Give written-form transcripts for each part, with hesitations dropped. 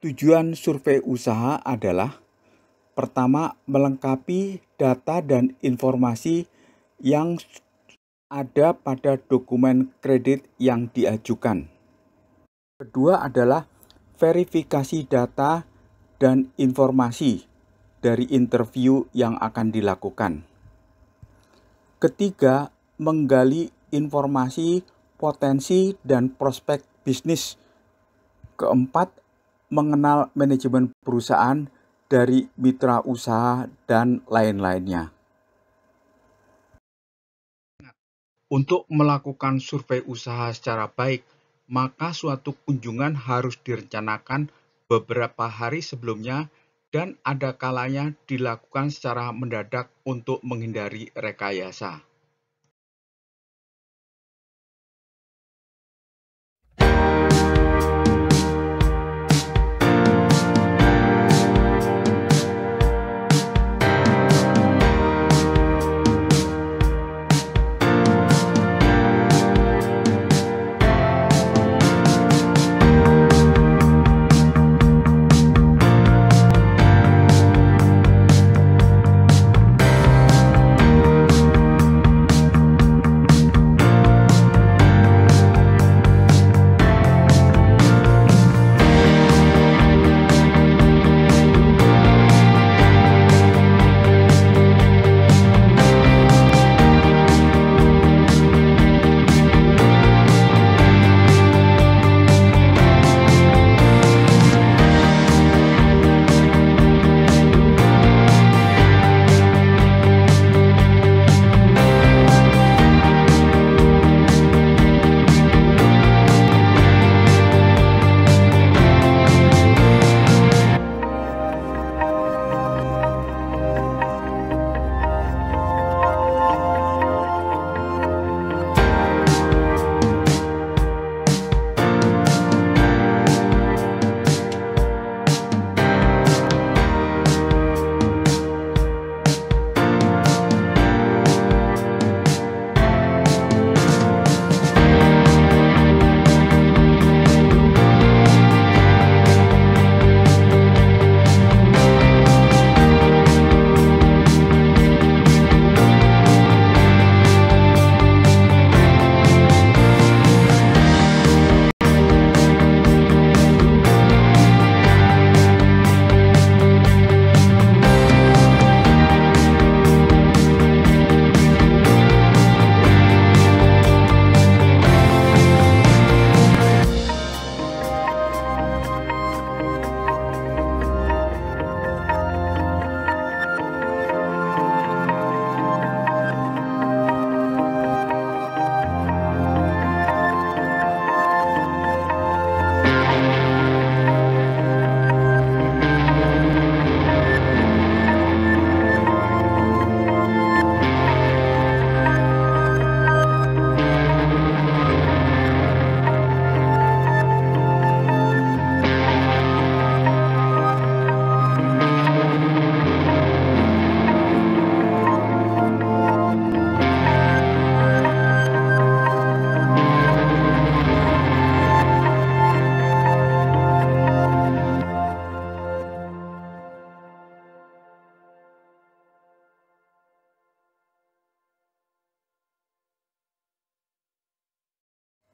Tujuan survei usaha adalah pertama, melengkapi data dan informasi yang ada pada dokumen kredit yang diajukan. Kedua adalah verifikasi data dan informasi dari interview yang akan dilakukan. Ketiga, menggali informasi potensi dan prospek bisnis. Keempat, mengenal manajemen perusahaan dari mitra usaha dan lain-lainnya. Untuk melakukan survei usaha secara baik, maka suatu kunjungan harus direncanakan beberapa hari sebelumnya dan ada kalanya dilakukan secara mendadak untuk menghindari rekayasa.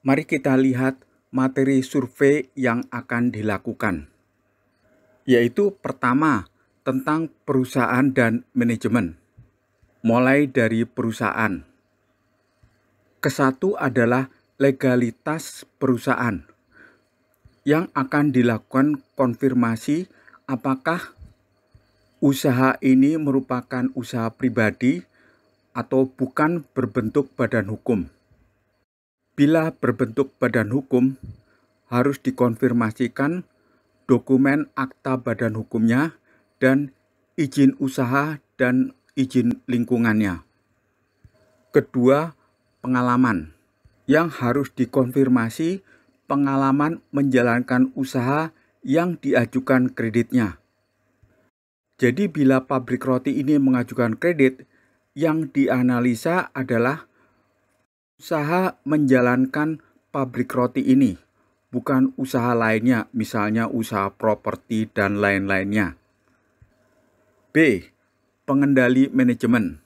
Mari kita lihat materi survei yang akan dilakukan, yaitu pertama, tentang perusahaan dan manajemen. Mulai dari perusahaan. Kesatu adalah legalitas perusahaan, yang akan dilakukan konfirmasi apakah usaha ini merupakan usaha pribadi atau bukan berbentuk badan hukum. Bila berbentuk badan hukum, harus dikonfirmasikan dokumen akta badan hukumnya dan izin usaha dan izin lingkungannya. Kedua, pengalaman, yang harus dikonfirmasi pengalaman menjalankan usaha yang diajukan kreditnya. Jadi bila pabrik roti ini mengajukan kredit, yang dianalisa adalah usaha menjalankan pabrik roti ini, bukan usaha lainnya, misalnya usaha properti dan lain-lainnya. B. Pengendali manajemen.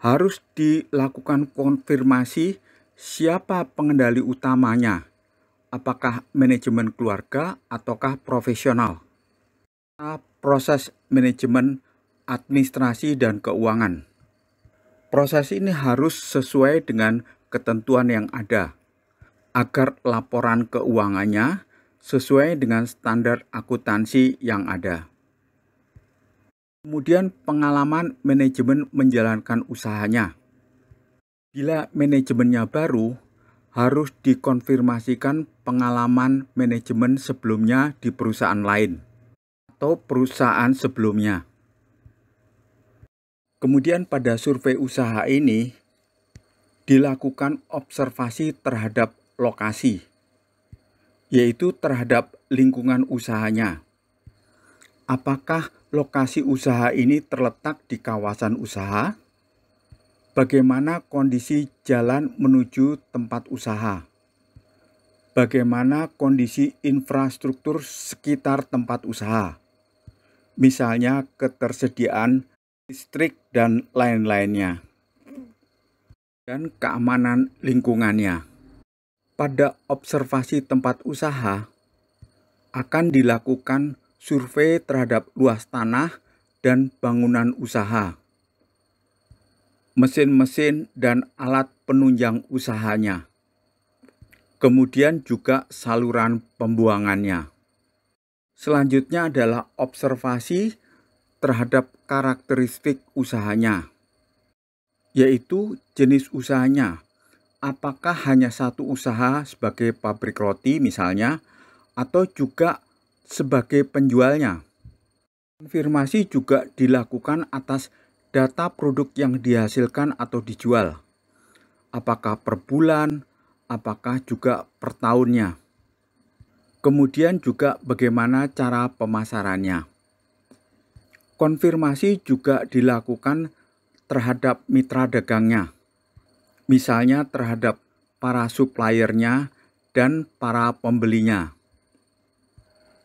Harus dilakukan konfirmasi siapa pengendali utamanya, apakah manajemen keluarga ataukah profesional. Proses manajemen administrasi dan keuangan. Proses ini harus sesuai dengan ketentuan yang ada, agar laporan keuangannya sesuai dengan standar akuntansi yang ada. Kemudian pengalaman manajemen menjalankan usahanya. Bila manajemennya baru, harus dikonfirmasikan pengalaman manajemen sebelumnya di perusahaan lain atau perusahaan sebelumnya. Kemudian pada survei usaha ini dilakukan observasi terhadap lokasi, yaitu terhadap lingkungan usahanya. Apakah lokasi usaha ini terletak di kawasan usaha? Bagaimana kondisi jalan menuju tempat usaha? Bagaimana kondisi infrastruktur sekitar tempat usaha? Misalnya ketersediaan listrik dan lain-lainnya. Dan keamanan lingkungannya. Pada observasi tempat usaha, akan dilakukan survei terhadap luas tanah dan bangunan usaha, mesin-mesin dan alat penunjang usahanya, kemudian juga saluran pembuangannya. Selanjutnya adalah observasi terhadap karakteristik usahanya, yaitu jenis usahanya. Apakah hanya satu usaha sebagai pabrik roti misalnya, atau juga sebagai penjualnya. Konfirmasi juga dilakukan atas data produk yang dihasilkan atau dijual. Apakah per bulan, apakah juga per tahunnya. Kemudian juga bagaimana cara pemasarannya. Konfirmasi juga dilakukan terhadap mitra dagangnya, misalnya terhadap para suppliernya dan para pembelinya.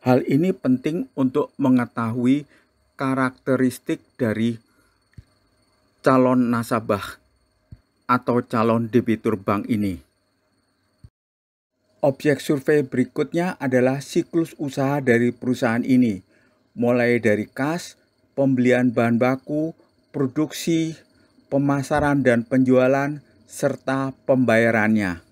Hal ini penting untuk mengetahui karakteristik dari calon nasabah atau calon debitur bank ini. Objek survei berikutnya adalah siklus usaha dari perusahaan ini, mulai dari kas, pembelian bahan baku, produksi, pemasaran dan penjualan, serta pembayarannya.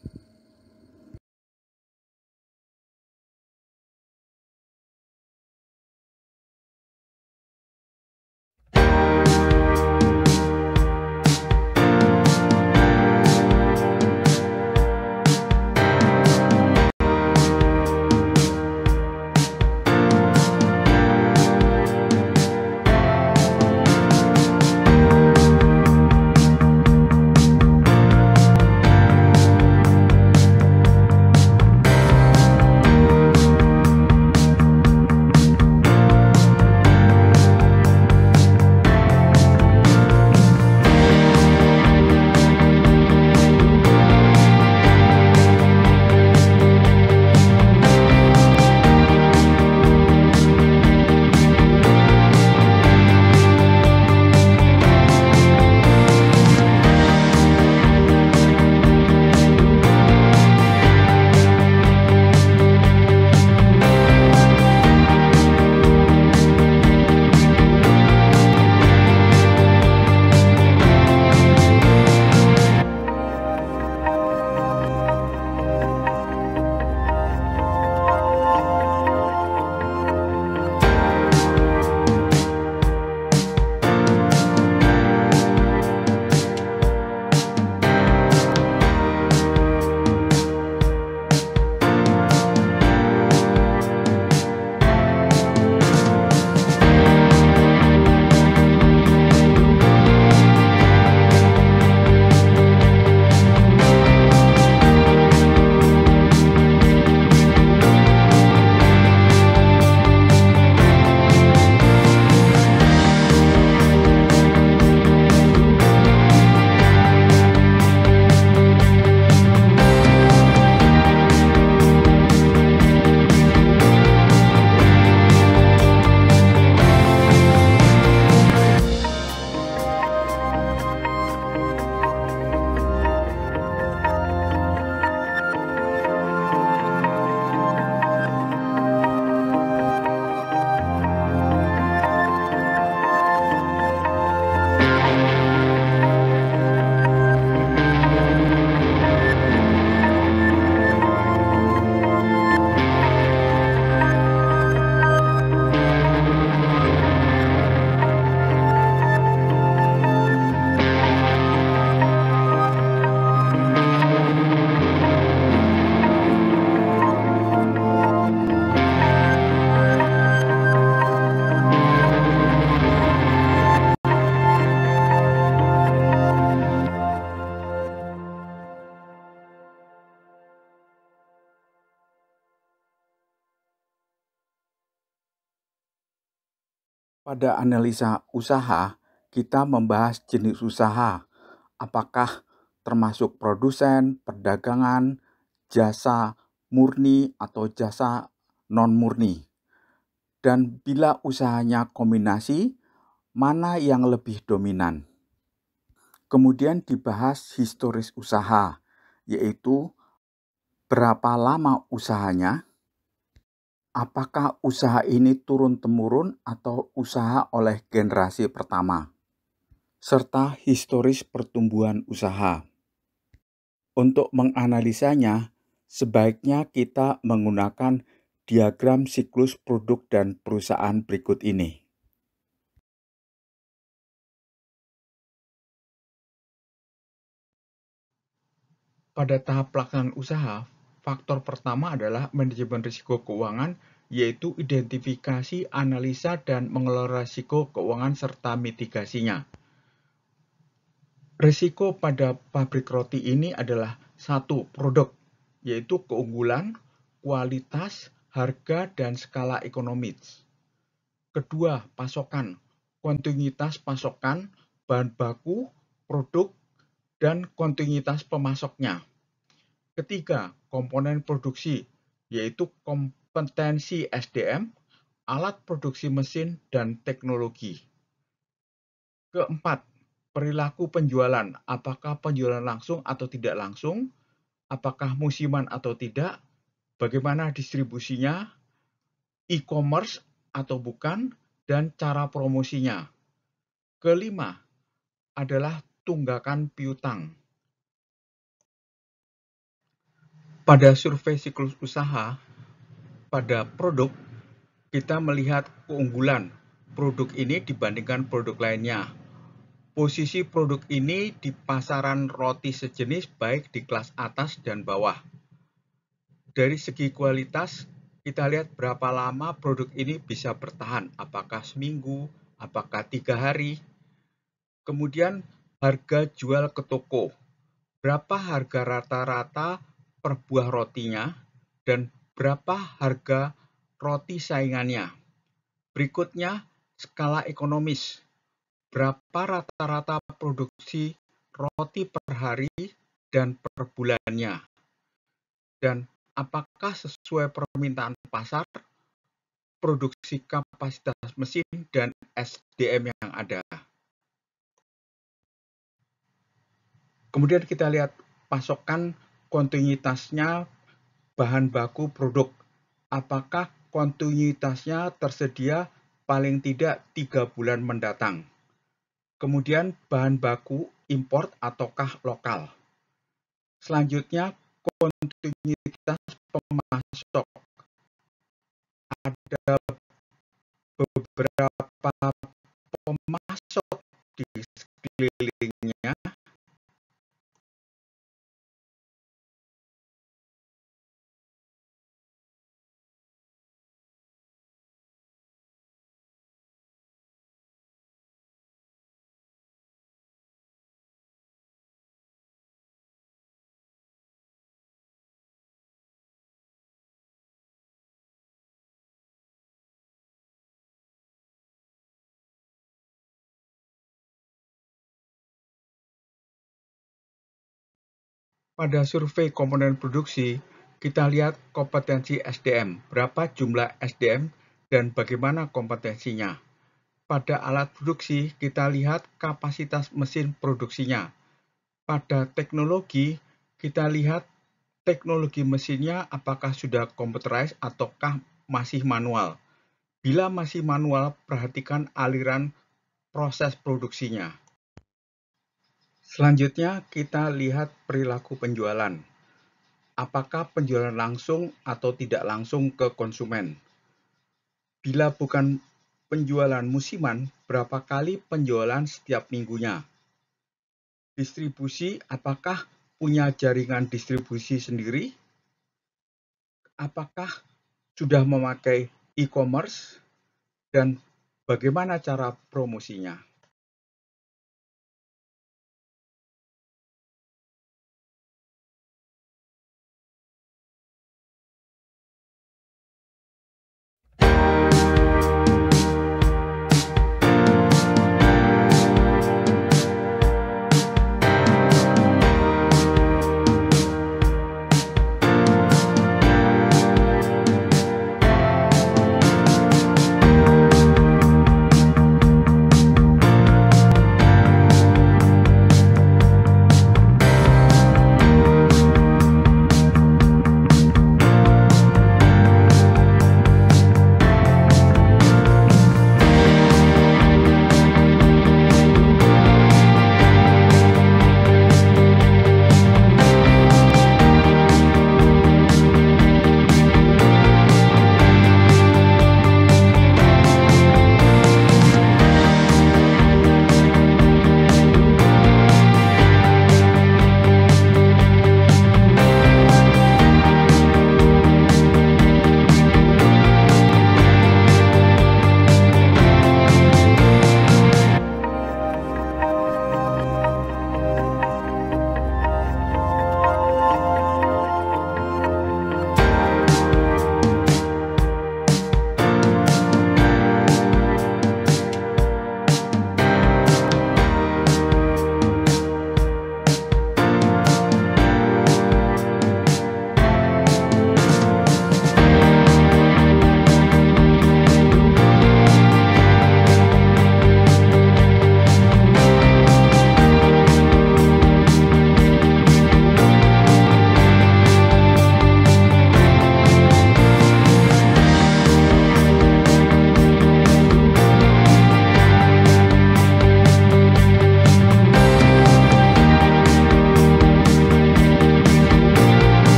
Pada analisa usaha, kita membahas jenis usaha, apakah termasuk produsen, perdagangan, jasa murni atau jasa non-murni. Dan bila usahanya kombinasi, mana yang lebih dominan. Kemudian dibahas historis usaha, yaitu berapa lama usahanya, apakah usaha ini turun-temurun atau usaha oleh generasi pertama, serta historis pertumbuhan usaha. Untuk menganalisanya, sebaiknya kita menggunakan diagram siklus produk dan perusahaan berikut ini. Pada tahap pelaksanaan usaha, faktor pertama adalah manajemen risiko keuangan, yaitu identifikasi, analisa, dan mengelola risiko keuangan serta mitigasinya. Risiko pada pabrik roti ini adalah satu, produk, yaitu keunggulan, kualitas, harga, dan skala ekonomis. Kedua, pasokan, kontinuitas pasokan, bahan baku, produk, dan kontinuitas pemasoknya. Ketiga, komponen produksi, yaitu kompetensi SDM, alat produksi mesin, dan teknologi. Keempat, perilaku penjualan, apakah penjualan langsung atau tidak langsung, apakah musiman atau tidak, bagaimana distribusinya, e-commerce atau bukan, dan cara promosinya. Kelima adalah tunggakan piutang. Pada survei siklus usaha, pada produk, kita melihat keunggulan produk ini dibandingkan produk lainnya. Posisi produk ini di pasaran roti sejenis baik di kelas atas dan bawah. Dari segi kualitas, kita lihat berapa lama produk ini bisa bertahan, apakah seminggu, apakah 3 hari. Kemudian harga jual ke toko, berapa harga rata-rata per buah rotinya, dan berapa harga roti saingannya. Berikutnya, skala ekonomis, berapa rata-rata produksi roti per hari dan per bulannya. Dan apakah sesuai permintaan pasar, produksi kapasitas mesin, dan SDM yang ada. Kemudian kita lihat pasokan kontinuitasnya bahan baku produk. Apakah kontinuitasnya tersedia paling tidak 3 bulan mendatang. Kemudian bahan baku import ataukah lokal. Selanjutnya kontinuitas pemasok. Ada beberapa pemasok di sekelilingnya. Pada survei komponen produksi, kita lihat kompetensi SDM, berapa jumlah SDM dan bagaimana kompetensinya. Pada alat produksi, kita lihat kapasitas mesin produksinya. Pada teknologi, kita lihat teknologi mesinnya apakah sudah computerized ataukah masih manual. Bila masih manual, perhatikan aliran proses produksinya. Selanjutnya, kita lihat perilaku penjualan. Apakah penjualan langsung atau tidak langsung ke konsumen? Bila bukan penjualan musiman, berapa kali penjualan setiap minggunya? Distribusi, apakah punya jaringan distribusi sendiri? Apakah sudah memakai e-commerce? Dan bagaimana cara promosinya?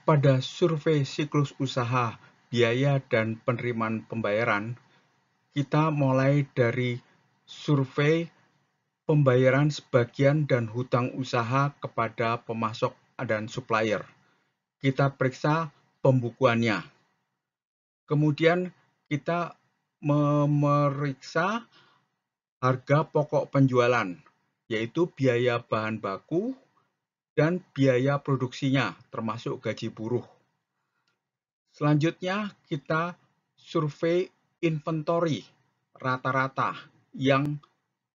pada survei siklus usaha, biaya, dan penerimaan pembayaran, kita mulai dari survei pembayaran sebagian dan hutang usaha kepada pemasok dan supplier. Kita periksa pembukuannya. Kemudian kita memeriksa harga pokok penjualan, yaitu biaya bahan baku dan biaya produksinya, termasuk gaji buruh. Selanjutnya, kita survei inventory rata-rata yang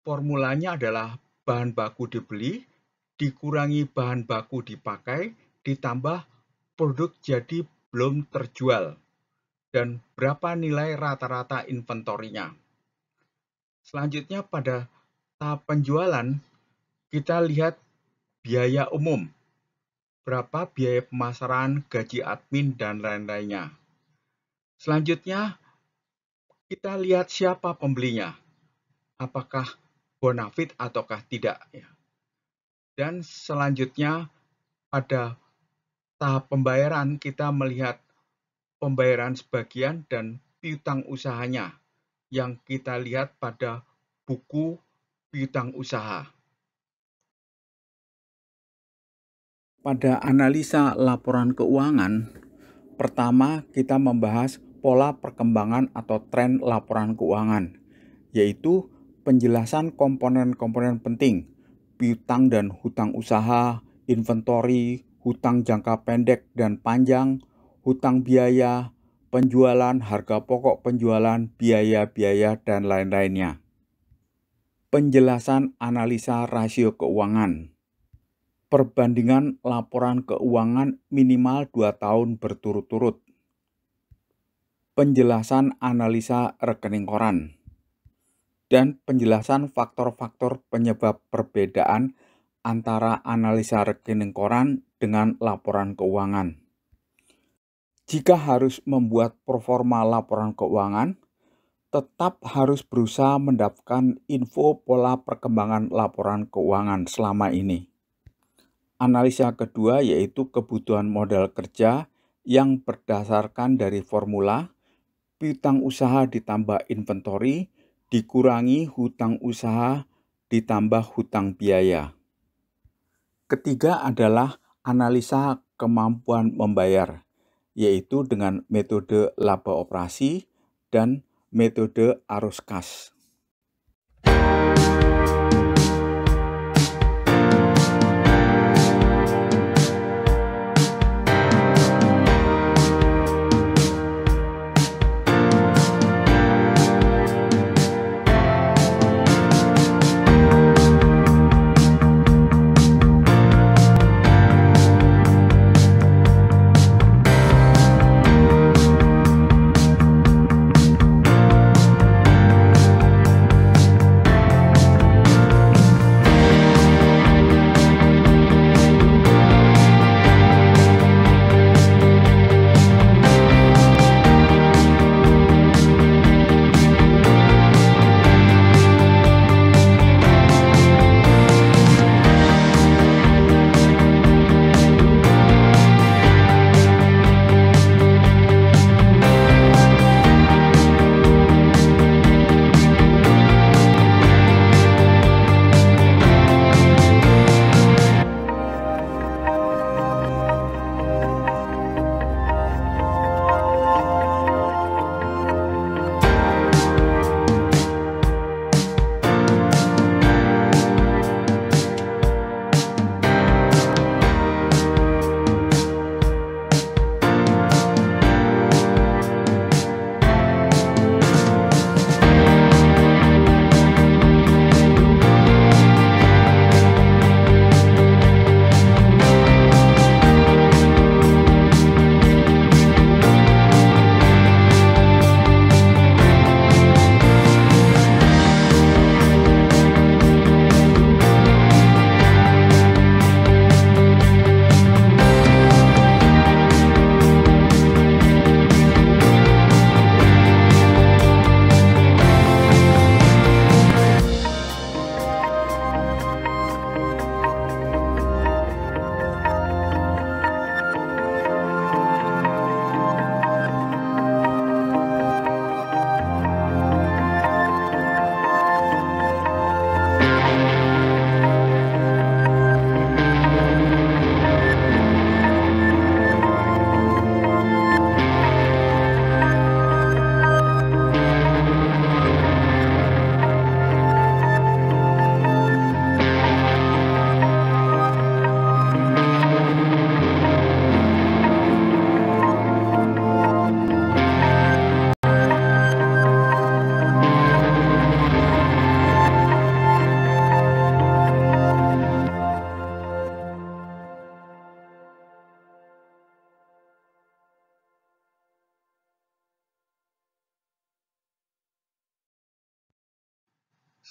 formulanya adalah bahan baku dibeli, dikurangi bahan baku dipakai, ditambah produk jadi belum terjual, dan berapa nilai rata-rata inventorinya. Selanjutnya pada tahap penjualan, kita lihat biaya umum, berapa biaya pemasaran, gaji admin, dan lain-lainnya. Selanjutnya, kita lihat siapa pembelinya, apakah bonafit ataukah tidak. Dan selanjutnya, pada tahap pembayaran, kita melihat pembayaran sebagian dan piutang usahanya, yang kita lihat pada buku piutang usaha. Pada analisa laporan keuangan, pertama kita membahas pola perkembangan atau tren laporan keuangan, yaitu penjelasan komponen-komponen penting, piutang dan hutang usaha, inventory, hutang jangka pendek dan panjang, hutang biaya, penjualan, harga pokok penjualan, biaya-biaya, dan lain-lainnya. Penjelasan analisa rasio keuangan. Perbandingan laporan keuangan minimal 2 tahun berturut-turut. Penjelasan analisa rekening koran. Dan penjelasan faktor-faktor penyebab perbedaan antara analisa rekening koran dengan laporan keuangan. Jika harus membuat proforma laporan keuangan, tetap harus berusaha mendapatkan info pola perkembangan laporan keuangan selama ini. Analisa kedua yaitu kebutuhan modal kerja yang berdasarkan dari formula piutang usaha ditambah inventory dikurangi hutang usaha ditambah hutang biaya. Ketiga adalah analisa kemampuan membayar, yaitu dengan metode laba operasi dan metode arus kas.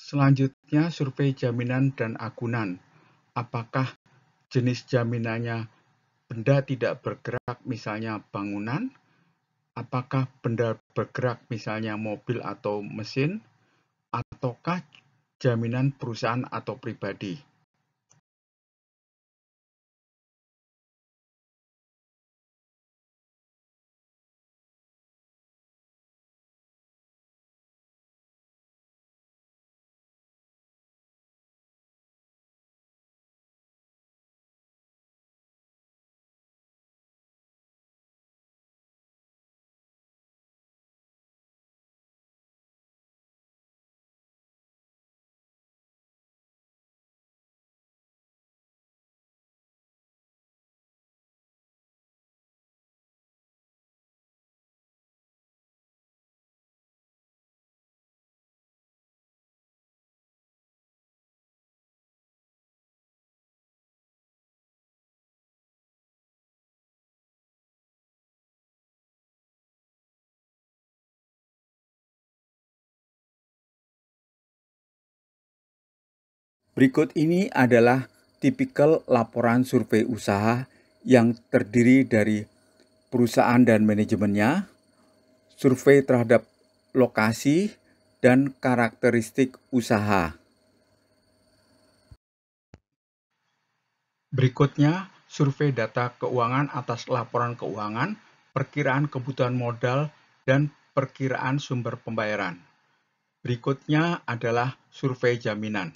Selanjutnya, survei jaminan dan agunan. Apakah jenis jaminannya benda tidak bergerak, misalnya bangunan? Apakah benda bergerak, misalnya mobil atau mesin? Ataukah jaminan perusahaan atau pribadi? Berikut ini adalah tipikal laporan survei usaha yang terdiri dari perusahaan dan manajemennya, survei terhadap lokasi, dan karakteristik usaha. Berikutnya, survei data keuangan atas laporan keuangan, perkiraan kebutuhan modal, dan perkiraan sumber pembayaran. Berikutnya adalah survei jaminan.